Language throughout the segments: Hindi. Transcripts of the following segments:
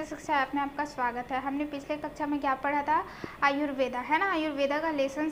शिक्षा ऐप में आपका स्वागत है। हमने पिछले कक्षा में क्या पढ़ा था? आयुर्वेदा, है ना। आयुर्वेदा का लेसन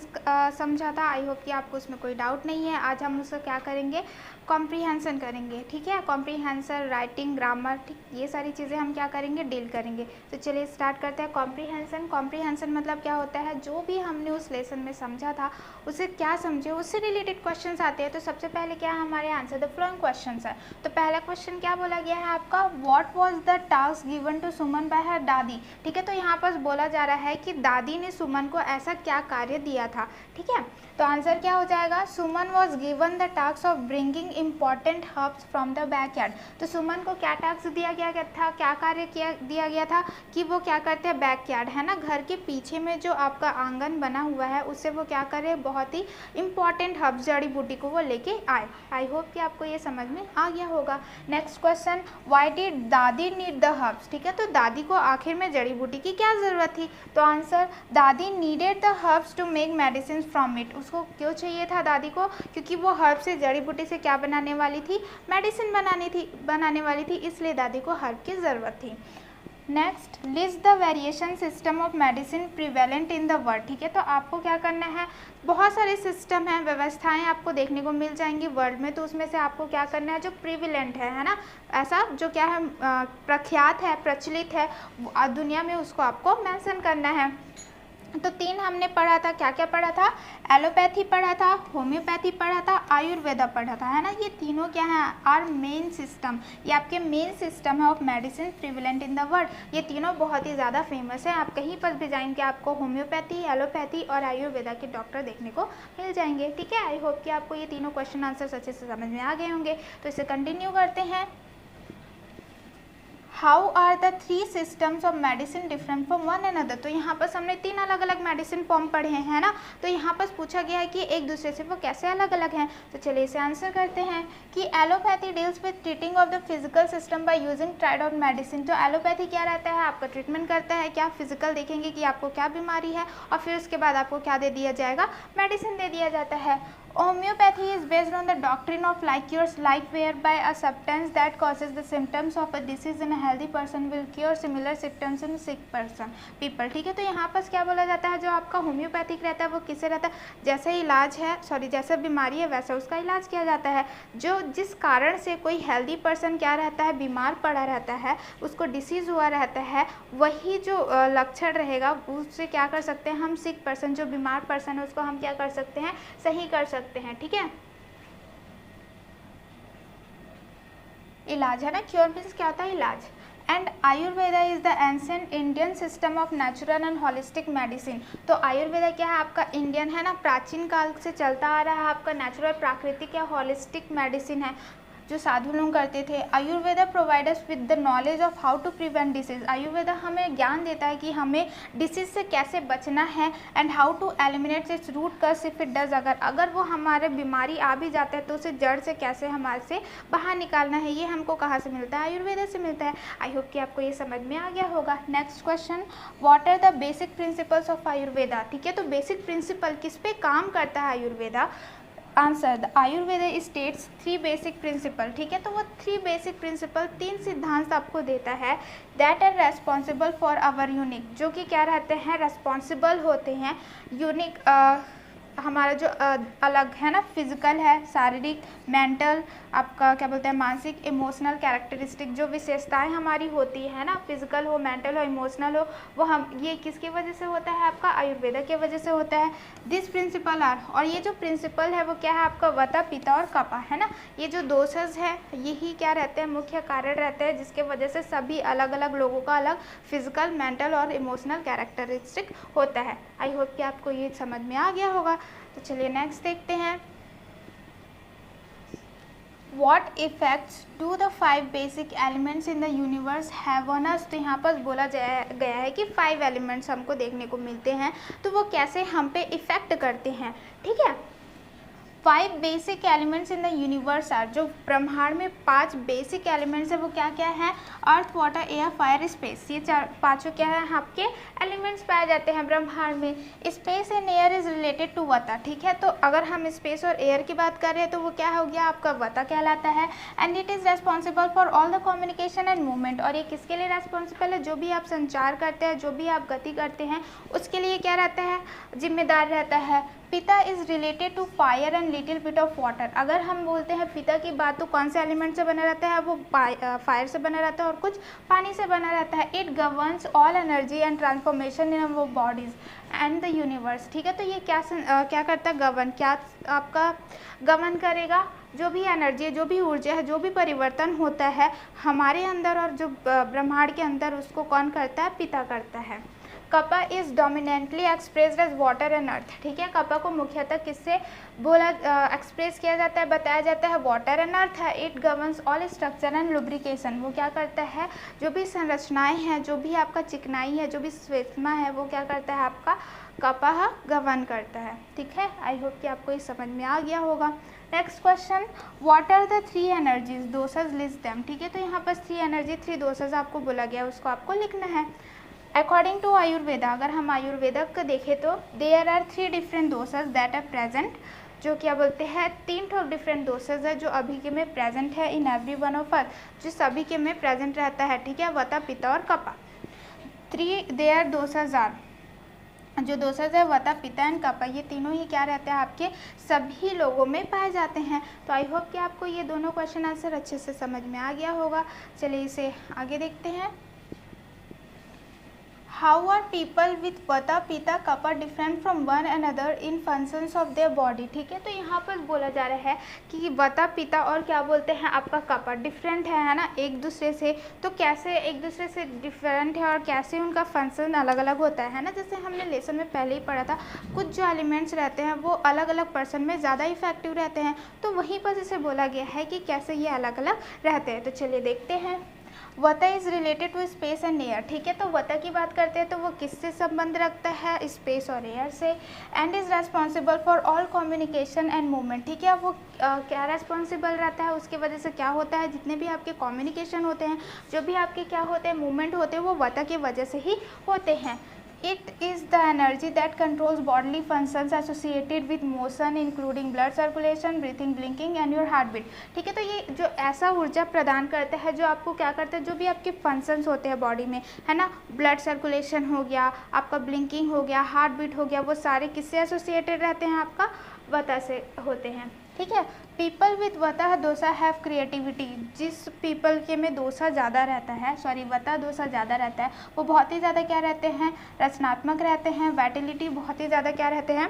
समझा था। आई होप कि आपको उसमें कोई डाउट नहीं है। आज हम उसका क्या करेंगे? कॉम्प्रीहेंशन करेंगे, ठीक है। कॉम्प्रीहेंशन, राइटिंग, ग्रामर, ठीक, ये सारी चीज़ें हम क्या करेंगे? डील करेंगे। तो चलिए स्टार्ट करते हैं। कॉम्प्रीहेंशन, कॉम्प्रीहेंशन मतलब क्या होता है? जो भी हमने उस लेसन में समझा था उसे क्या समझे, उससे रिलेटेड क्वेश्चंस आते हैं। तो सबसे पहले क्या है हमारे आंसर द फॉलोइंग क्वेश्चंस है। तो पहला क्वेश्चन क्या बोला गया है आपका? What was the task given to Suman by her dadi, ठीक है। तो यहाँ पर बोला जा रहा है कि दादी ने सुमन को ऐसा क्या कार्य दिया था, ठीक है। तो आंसर क्या हो जाएगा? Suman was given the task of bringing important herbs from the backyard. तो सुमन को क्या टास्क दिया गया था, क्या कार्य दिया गया था कि वो क्या करते हैं? बैकयार्ड, है ना, घर के पीछे में जो आपका आंगन बना हुआ है उससे वो क्या करे? बहुत ही इंपॉर्टेंट हर्ब्स, जड़ी बूटी को वो लेके आए। आई होप कि आपको ये समझ में आ गया होगा। नेक्स्ट क्वेश्चन, व्हाई डिड दादी नीड द हर्ब्स, ठीक है। तो दादी को आखिर में जड़ी बूटी की क्या ज़रूरत थी? तो answer, dadi needed the herbs to make medicine from it. उसको क्यों चाहिए था दादी को? क्योंकि वो हर्ब से, जड़ी बूटी से क्या बनाने वाली थी? मेडिसिन बनाने वाली थी, इसलिए दादी को हर्ब की ज़रूरत थी। Next, list the variation system of medicine prevalent in the world, ठीक है। तो आपको क्या करना है? बहुत सारे सिस्टम हैं, व्यवस्थाएं आपको देखने को मिल जाएंगी वर्ल्ड में। तो उसमें से आपको क्या करना है? जो प्रिविलेंट है ना, ऐसा जो क्या है, प्रख्यात है, प्रचलित है दुनिया में, उसको आपको मेंशन करना है। तो 3 हमने पढ़ा था। क्या क्या पढ़ा था? एलोपैथी पढ़ा था, होम्योपैथी पढ़ा था, आयुर्वेदा पढ़ा था, है ना। ये तीनों क्या है? आर मेन सिस्टम, ये आपके मेन सिस्टम है of medicine prevalent in the world. ये तीनों बहुत ही ज़्यादा फेमस है। आप कहीं पर भी जाएंगे आपको होम्योपैथी, एलोपैथी और आयुर्वेदा के डॉक्टर देखने को मिल जाएंगे, ठीक है। आई होप कि आपको ये तीनों क्वेश्चन आंसर अच्छे से समझ में आ गए होंगे। तो इसे कंटिन्यू करते हैं। How are the 3 systems of medicine different from one another. तो यहाँ पर हमने 3 अलग अलग मेडिसिन फॉर्म पढ़े हैं, है ना। तो यहाँ पर पूछा गया है कि एक दूसरे से वो कैसे अलग अलग हैं। तो चलिए इसे आंसर करते हैं कि allopathy deals with treating of the physical system by using tried out medicine. तो एलोपैथी क्या रहता है? आपका ट्रीटमेंट करता है, क्या फिजिकल देखेंगे कि आपको क्या बीमारी है और फिर उसके बाद आपको क्या दे दिया जाएगा? मेडिसिन दे दिया जाता है। Homeopathy is based on the doctrine of like cures like, whereby a substance that causes the symptoms of a disease in a healthy person will cure similar symptoms in sick people, ठीक है। तो यहाँ पर क्या बोला जाता है? जो आपका होम्योपैथिक रहता है वो किससे रहता है? जैसे इलाज है, जैसे बीमारी है वैसा उसका इलाज किया जाता है। जो जिस कारण से कोई हेल्दी पर्सन क्या रहता है? बीमार पड़ा रहता है, उसको डिसीज़ हुआ रहता है, वही जो लक्षण रहेगा उससे क्या कर सकते हैं हम? सिक पर्सन, जो बीमार पर्सन है उसको हम क्या कर सकते हैं? सही कर सकते हैं, ठीक है। इलाज, है ना। क्योर मीन्स क्या होता है? इलाज। And Ayurveda is the ancient Indian system of natural and holistic medicine. तो आयुर्वेदा क्या है? आपका इंडियन, है ना, प्राचीन काल से चलता आ रहा है आपका नेचुरल, प्राकृतिक या होलिस्टिक मेडिसिन है जो साधु लोग करते थे। Ayurveda provide us with the knowledge of how to prevent disease. Ayurveda हमें ज्ञान देता है कि हमें डिसीज से कैसे बचना है and how to eliminate its root cause if it does. अगर वो हमारे बीमारी आ भी जाता है तो उसे जड़ से कैसे हमारे से बाहर निकालना है, ये हमको कहाँ से मिलता है? आयुर्वेदा से मिलता है। आई होप कि आपको ये समझ में आ गया होगा। Next question, what are the basic principles of Ayurveda, ठीक है। तो बेसिक प्रिंसिपल किस पे काम करता है Ayurveda? Answer, the Ayurveda states 3 basic principle, ठीक है। तो वो 3 बेसिक प्रिंसिपल, 3 सिद्धांत आपको देता है। That are responsible for our unique, जो कि क्या रहते हैं? रेस्पॉन्सिबल होते हैं। यूनिक हमारा जो अलग है ना, फिजिकल है, शारीरिक, मेंटल, आपका क्या बोलते हैं, मानसिक, इमोशनल कैरेक्टरिस्टिक, जो विशेषताएं हमारी होती है ना, फिजिकल हो, मेंटल हो, इमोशनल हो, वो हम ये किसकी वजह से होता है? आपका आयुर्वेदा की वजह से होता है। दिस प्रिंसिपल आर, और ये जो प्रिंसिपल है वो क्या है? आपका वता, पिता और कपा, है ना। ये जो दोषज है यही क्या रहते हैं? मुख्य कारण रहते हैं जिसके वजह से सभी अलग अलग लोगों का अलग फिजिकल, मेंटल और इमोशनल कैरेक्टरिस्टिक होता है। आई होप कि आपको ये समझ में आ गया होगा। तो चलिए नेक्स्ट देखते हैं। What effects do the 5 basic elements in the universe have on us? तो यहाँ पर बोला गया है कि 5 एलिमेंट्स हमको देखने को मिलते हैं, तो वो कैसे हम पे इफ़ेक्ट करते हैं, ठीक है। 5 basic elements in the universe are, जो ब्रह्मांड में 5 बेसिक एलिमेंट्स है वो क्या क्या है? अर्थ, वाटर, एयर, फायर, स्पेस। ये पांचों क्या है आपके एलिमेंट्स पाए जाते हैं ब्रह्मांड में। Space and air is related to water, ठीक है। तो अगर हम स्पेस और एयर की बात कर रहे हैं तो वो क्या हो गया आपका? वाटर कहलाता है। And it is responsible for all the communication and movement, और ये किसके लिए रेस्पॉन्सिबल है? जो भी आप संचार करते हैं, जो भी आप गति करते हैं, उसके लिए क्या रहता है? जिम्मेदार रहता है। Pitta is related to fire and little bit of water. अगर हम बोलते हैं पिता की बात तो कौन से एलिमेंट से बना रहता है? वो फायर से बना रहता है और कुछ पानी से बना रहता है। It governs all energy and transformation in our bodies and the universe, ठीक है। तो ये क्या करता है? गवर्न, क्या आपका गवर्न करेगा? जो भी एनर्जी है, जो भी ऊर्जा है, जो भी परिवर्तन होता है हमारे अंदर और जो ब्रह्मांड के अंदर, उसको कौन करता है? पिता करता है। Kapha is dominantly expressed as water and earth, ठीक है। कपा को मुख्यतः किससे बोला एक्सप्रेस किया जाता है, बताया जाता है? वाटर एंड अर्थ है। It governs all structure and lubrication, वो क्या करता है? जो भी संरचनाएं हैं, जो भी आपका चिकनाई है, जो भी श्वेतमा है, वो क्या करता है आपका? कपा गवर्न करता है, ठीक है। आई होप कि आपको ये समझ में आ गया होगा। Next question, what are the 3 energies doshas list them, ठीक है। तो यहाँ पर 3 एनर्जी 3 दोसेज आपको बोला गया, उसको आपको लिखना है। अकॉर्डिंग टू आयुर्वेदा, अगर हम आयुर्वेदा को देखें तो there are 3 different doshas that are present, जो क्या बोलते हैं 3 ठो डिफरेंट दोसेज है जो अभी के में प्रेजेंट है in every one of us, जो सभी के में प्रेजेंट रहता है, ठीक है। वता, पिता और कपा। 3 देयर दोसेज आर, जो दोसेज है वता, पिता एंड कपा, ये तीनों ही क्या रहते हैं आपके सभी लोगों में पाए जाते हैं। तो आई होप कि आपको ये दोनों क्वेश्चन आंसर अच्छे से समझ में आ गया होगा। चलिए इसे आगे देखते हैं। How are people with vata, pitta, kapha different from one another in functions of their body, ठीक है। तो यहाँ पर बोला जा रहा है कि वता, पिता और क्या बोलते हैं आपका कपा डिफरेंट है ना एक दूसरे से। तो कैसे एक दूसरे से डिफरेंट है और कैसे उनका फंक्शन अलग अलग होता है ना। जैसे हमने लेसन में पहले ही पढ़ा था, कुछ जो एलिमेंट्स रहते हैं वो अलग अलग पर्सन में ज़्यादा इफेक्टिव रहते हैं, तो वहीं पर जैसे बोला गया है कि कैसे ये अलग अलग रहते हैं। तो चलिए देखते हैं। Vata is related to space and air, ठीक है। तो वता की बात करते हैं तो वो किससे संबंध रखता है? स्पेस और एयर से। And is responsible for all communication and movement, ठीक है। वो क्या रेस्पॉन्सिबल रहता है? उसकी वजह से क्या होता है? जितने भी आपके कम्युनिकेशन होते हैं, जो भी आपके क्या होते हैं मूवमेंट होते हैं, वो वता की वजह से ही होते हैं। It is the energy that controls bodily functions associated with motion including blood circulation, breathing, blinking and your heartbeat, ठीक है। तो ये जो ऐसा ऊर्जा प्रदान करता है जो आपको क्या करता है, जो भी आपके फंक्शंस होते हैं बॉडी में, है ना, ब्लड सर्कुलेशन हो गया, आपका ब्लिंकिंग हो गया, हार्ट बीट हो गया, वो सारे किससे एसोसिएटेड रहते हैं? आपका वता से होते हैं, ठीक है। पीपल विथ वता दोसा हैव क्रिएटिविटी, जिस पीपल के में दोसा ज़्यादा रहता है, सॉरी वता दोसा ज़्यादा रहता है, वो बहुत ही ज़्यादा क्या रहते हैं? रचनात्मक रहते हैं। वाइटलिटी बहुत ही ज़्यादा क्या रहते हैं?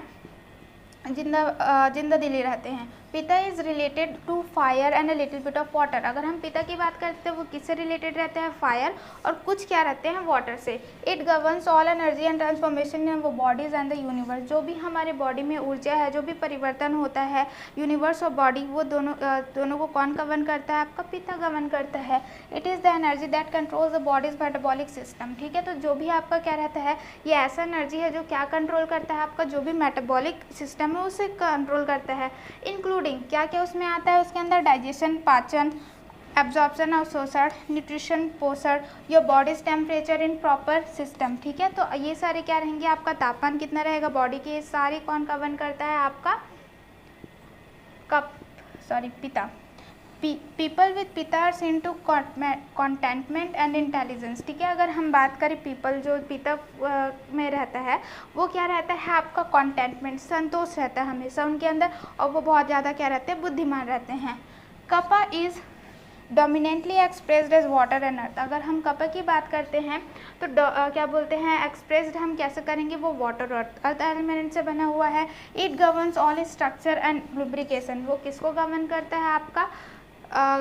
जिंदा दिली रहते हैं। Pitta is related to fire and a little bit of water, अगर हम पिता की बात करते हैं वो किससे रिलेटेड रहते हैं? फायर और कुछ क्या रहते हैं? वाटर से। It governs all energy and transformation in वो बॉडीज एंड द यूनिवर्स, जो भी हमारे बॉडी में ऊर्जा है, जो भी परिवर्तन होता है यूनिवर्स और बॉडी, वो दोनों को कौन गवर्न करता है? आपका पिता गवर्न करता है। It is the energy that controls the bodies metabolic system, ठीक है। तो जो भी आपका क्या रहता है, ये ऐसा एनर्जी है जो क्या कंट्रोल करता है? आपका जो भी मेटाबॉलिक सिस्टम है उसे कंट्रोल करता है। इंक्लूडिंग क्या क्या उसमें आता है? उसके अंदर डाइजेशन, पाचन, एब्जॉर्प्शन और शोषण, न्यूट्रिशन, पोषण, your bodies temperature in proper system, ठीक है। तो ये सारे क्या रहेंगे? आपका तापमान कितना रहेगा बॉडी के, सारे कौन गवर्न करता है? आपका pitta. People with pitta are seen to contentment and intelligence, ठीक है। अगर हम बात करें पीपल जो पिता में रहता है, वो क्या रहता है? आपका कॉन्टेंटमेंट, संतोष रहता है हमेशा उनके अंदर, और वो बहुत ज़्यादा क्या रहते हैं? बुद्धिमान रहते हैं। Kapha is dominantly expressed as water and earth, अगर हम कपा की बात करते हैं तो क्या बोलते हैं? एक्सप्रेस्ड हम कैसे करेंगे? वो वाटर और अर्थ एलिमेंट से बना हुआ है। It governs all structure and lubrication, वो किसको गवर्न करता है? आपका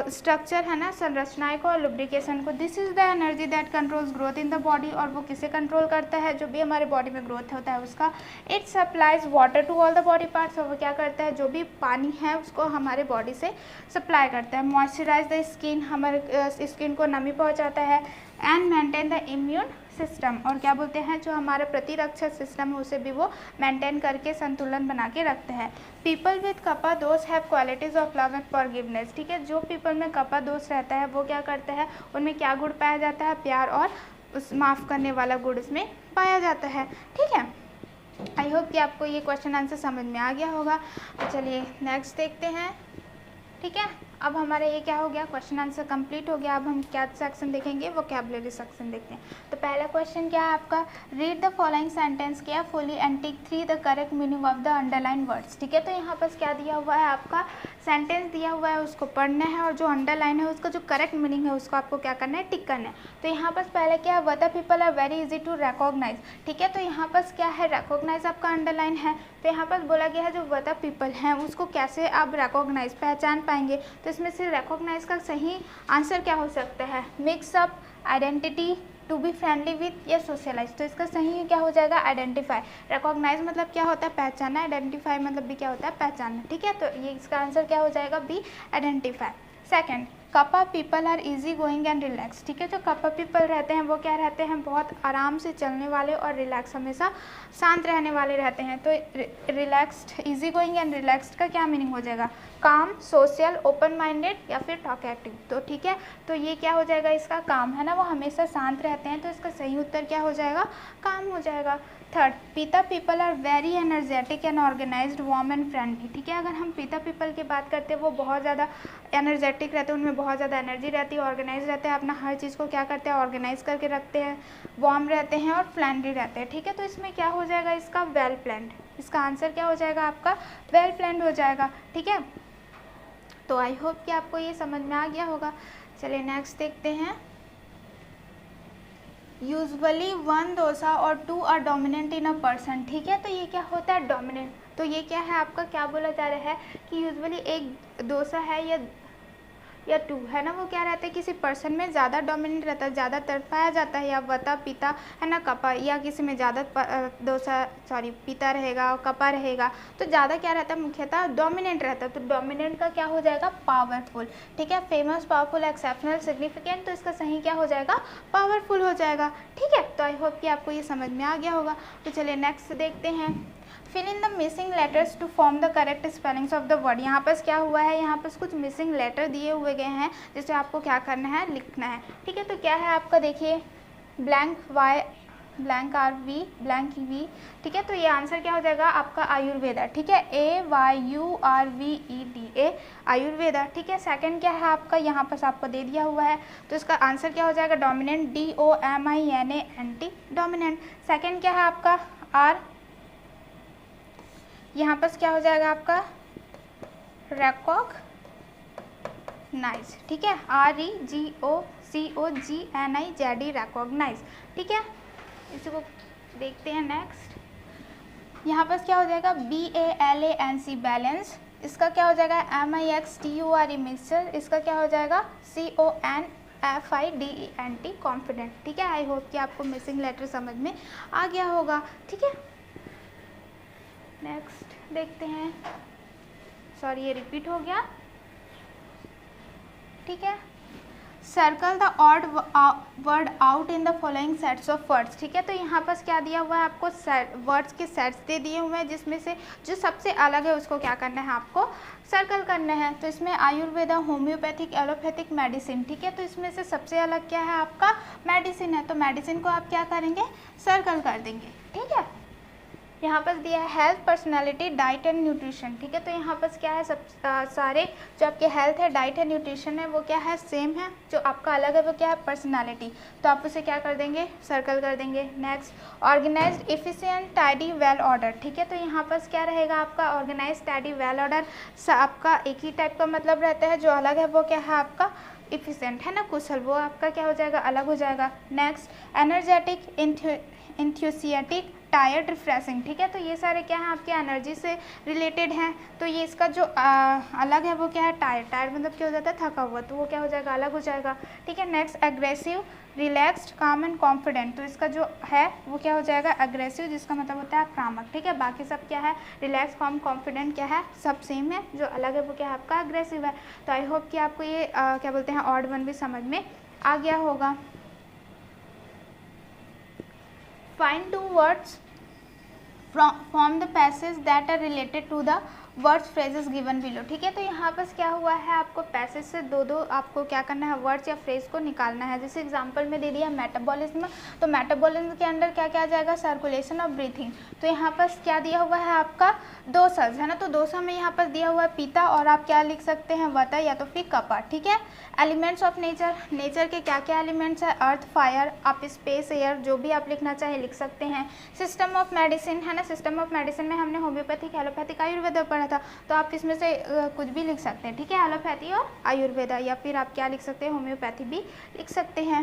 स्ट्रक्चर है ना, संरचनाएं को और लुब्रिकेशन को। This is the energy that controls growth in the body, और वो किसे कंट्रोल करता है? जो भी हमारे बॉडी में ग्रोथ होता है उसका। It supplies water to all the body parts, और वो क्या करता है? जो भी पानी है उसको हमारे बॉडी से सप्लाई करता है। मॉइस्चराइज द स्किन, हमारे स्किन को नमी पहुंचाता है। And maintain the immune system, और क्या बोलते हैं जो हमारा प्रतिरक्षा सिस्टम है उसे भी वो मेंटेन करके संतुलन बना के रखते हैं। पीपल विद कपा दोष have qualities of love and forgiveness, ठीक है, जो पीपल में कपा दोष रहता है वो क्या करते हैं, उनमें क्या गुण पाया जाता है, प्यार और उस माफ़ करने वाला गुण उसमें पाया जाता है। ठीक है, आई होप कि आपको ये क्वेश्चन आंसर समझ में आ गया होगा। तो चलिए नेक्स्ट देखते हैं। ठीक है, अब हमारा ये क्या हो गया, क्वेश्चन आंसर कंप्लीट हो गया। अब हम क्या सेक्शन देखेंगे, वोकैबुलरी सेक्शन देखते हैं। तो पहला क्वेश्चन क्या है आपका, read the following sentence carefully and tick 3 the correct meaning of the underline words. ठीक है, तो यहाँ पर क्या दिया हुआ है, आपका सेंटेंस दिया हुआ है, उसको पढ़ना है और जो अंडरलाइन है उसका जो करेक्ट मीनिंग है उसको आपको क्या करना है, टिक करना है। तो यहाँ पर पहले क्या है, whether people are very easy to recognise. ठीक है, तो यहाँ पर क्या है, रिकॉग्नाइज आपका अंडरलाइन है। तो यहाँ पर बोला गया है जो वदर पीपल हैं उसको कैसे आप रिकॉग्नाइज पहचान पाएंगे। तो इसमें से रिकॉग्नाइज का सही आंसर क्या हो सकता है, mix up, identity, to be friendly with या सोशलाइज। तो इसका सही क्या हो जाएगा, आइडेंटिफाई। रिकॉग्नाइज मतलब क्या होता है, पहचानना, आइडेंटिफाई मतलब भी क्या होता है, पहचानना। ठीक है, तो ये इसका आंसर क्या हो जाएगा, B, identify. Second, kapha people are easy going and relax. ठीक है, जो कपा पीपल रहते हैं वो क्या रहते हैं, बहुत आराम से चलने वाले और रिलैक्स, हमेशा शांत रहने वाले रहते हैं। तो relaxed, easy going and relaxed का क्या मीनिंग हो जाएगा, काम, सोशल, ओपन माइंडेड या फिर टॉकेटिव। तो ठीक है, तो ये क्या हो जाएगा, इसका काम है ना, वो हमेशा शांत रहते हैं, तो इसका सही उत्तर क्या हो जाएगा, काम हो जाएगा। Third, pitta people are very energetic and organised, warm and friendly. ठीक है, अगर हम पीता पीपल की बात करते हैं वो बहुत ज़्यादा एनर्जेटिक रहते हैं, उनमें बहुत ज़्यादा एनर्जी रहती है, ऑर्गेनाइज रहते हैं, अपना हर चीज़ को क्या करते हैं, ऑर्गेनाइज करके रखते हैं, वार्म रहते हैं और फ्रेंडली रहते हैं। ठीक है, तो इसमें क्या हो जाएगा, इसका वेल प्लान्ड, इसका आंसर क्या हो जाएगा आपका, वेल प्लान्ड हो जाएगा। ठीक है, तो आई होप कि आपको ये समझ में आ गया होगा। चलिए नेक्स्ट देखते हैं। यूजुअली वन दोसा और two are dominant in a person. ठीक है, तो ये क्या होता है, डोमिनेंट। तो ये क्या है आपका, क्या बोला जा रहा है कि यूजुअली एक दोसा है या टू है ना, वो क्या रहता है, किसी पर्सन में ज़्यादा डोमिनेंट रहता है, ज़्यादातर पाया जाता है, या वता पीता है ना, कपा, या किसी में ज़्यादा पीता रहेगा और कपा रहेगा, तो ज़्यादा क्या रहता है, मुख्यतः डोमिनेंट रहता है। तो डोमिनेंट का क्या हो जाएगा, पावरफुल। ठीक है, फेमस, पावरफुल, एक्सेप्शनल, सिग्निफिकेंट, तो इसका सही क्या हो जाएगा, पावरफुल हो जाएगा। ठीक है, तो आई होप कि आपको ये समझ में आ गया होगा। तो चलिए नेक्स्ट देखते हैं। Fill in the missing letters to form the correct spellings of the word. यहाँ पर क्या हुआ है, यहाँ पर कुछ मिसिंग लेटर दिए हुए गए हैं जिसे आपको क्या करना है, लिखना है। ठीक है, तो क्या है आपका, देखिए, blank Y, blank R V, blank V. ठीक है, तो ये आंसर क्या हो जाएगा आपका, आयुर्वेदा। ठीक है, AYURVEDA, आयुर्वेदा। ठीक है, सेकंड क्या है आपका, यहाँ पर आपको दे दिया हुआ है, तो इसका आंसर क्या हो जाएगा, डोमिनेंट, DOMINANT, डोमिनेंट। सेकंड क्या है आपका, आर, यहाँ पर क्या हो जाएगा आपका, रेकॉग्नाइज। ठीक है, REGOCOGNIZ, रेकॉग्नाइज। ठीक है, इसी को देखते हैं नेक्स्ट। यहाँ पर क्या हो जाएगा, BALANC, बैलेंस। इसका क्या हो जाएगा, MIXTURE, मिक्सचर। इसका क्या हो जाएगा, CONFIDENT, कॉन्फिडेंट। ठीक है, आई होप कि आपको मिसिंग लेटर समझ में आ गया होगा। ठीक है, नेक्स्ट देखते हैं। सॉरी, ये रिपीट हो गया। ठीक है, circle the odd word out in the following sets of words. ठीक है, तो यहाँ पर क्या दिया हुआ है आपको, वर्ड्स के सेट्स दे दिए हुए हैं, जिसमें से जो सबसे अलग है उसको क्या करना है, आपको सर्कल करना है। तो इसमें आयुर्वेदा, होम्योपैथिक, एलोपैथिक, मेडिसिन। ठीक है, तो इसमें से सबसे अलग क्या है आपका, मेडिसिन है, तो मेडिसिन को आप क्या करेंगे, सर्कल कर देंगे। ठीक है, यहाँ पर दिया है health, personality, diet and nutrition. ठीक है, तो यहाँ पर क्या है, सब सारे जो आपके हेल्थ है, डाइट है, न्यूट्रिशन है, वो क्या है, सेम है। जो आपका अलग है वो क्या है, पर्सनालिटी, तो आप उसे क्या कर देंगे, सर्कल कर देंगे। Next, organised, efficient, tidy, well order. ठीक है, तो यहाँ पर क्या रहेगा आपका, ऑर्गेनाइज, टाइडी, वेल ऑर्डर, आपका एक ही टाइप का मतलब रहता है। जो अलग है वो क्या है आपका, एफिशिएंट है ना, कुशल, वो आपका क्या हो जाएगा, अलग हो जाएगा। Next, energetic, enthusiastic, tired, refreshing. ठीक है, तो ये सारे क्या हैं, आपके एनर्जी से रिलेटेड हैं। तो ये इसका जो अलग है वो क्या है, टायर्ड। टायर्ड मतलब क्या हो जाता है, थका हुआ, तो वो क्या हो जाएगा, अलग हो जाएगा। ठीक है, नेक्स्ट, एग्रेसिव, रिलैक्स्ड, काम एंड कॉन्फिडेंट। तो इसका जो है वो क्या हो जाएगा, एग्रेसिव, जिसका मतलब होता है आक्रामक। ठीक है, बाकी सब क्या है, रिलैक्स, काम, कॉन्फिडेंट क्या है, सब सेम है। जो अलग है वो क्या है आपका, एग्रेसिव है। तो आई होप कि आपको ये क्या बोलते हैं, ऑड वन भी समझ में आ गया होगा। Find 2 words from the passage that are related to the words phrases given below. ठीक है, तो यहाँ पर क्या हुआ है, आपको पैसेज से दो आपको क्या करना है, वर्ड्स या फ्रेज को निकालना है। जैसे एग्जांपल में दे दिया मेटाबॉलिज्म, तो मेटाबॉलिज्म के अंदर क्या क्या आ जाएगा, सर्कुलेशन और ब्रीथिंग। तो यहाँ पर क्या दिया हुआ है आपका दोसज है ना, तो दोसा में यहाँ पर दिया हुआ है पीता, और आप क्या लिख सकते हैं, वाता या तो फिर कपा। ठीक है, एलिमेंट्स ऑफ नेचर, नेचर के क्या क्या एलिमेंट्स है, अर्थ, फायर, आप स्पेस, एयर, जो भी आप लिखना चाहे लिख सकते हैं। सिस्टम ऑफ मेडिसिन है ना, सिस्टम ऑफ मेडिसिन में हमने होम्योपैथिक, एलोपैथिक, आयुर्वेदा पढ़ा था, तो आप इसमें से कुछ भी लिख सकते हैं। ठीक है, एलोपैथी और आयुर्वेदा, या फिर आप क्या लिख सकते हैं, होम्योपैथी भी लिख सकते हैं।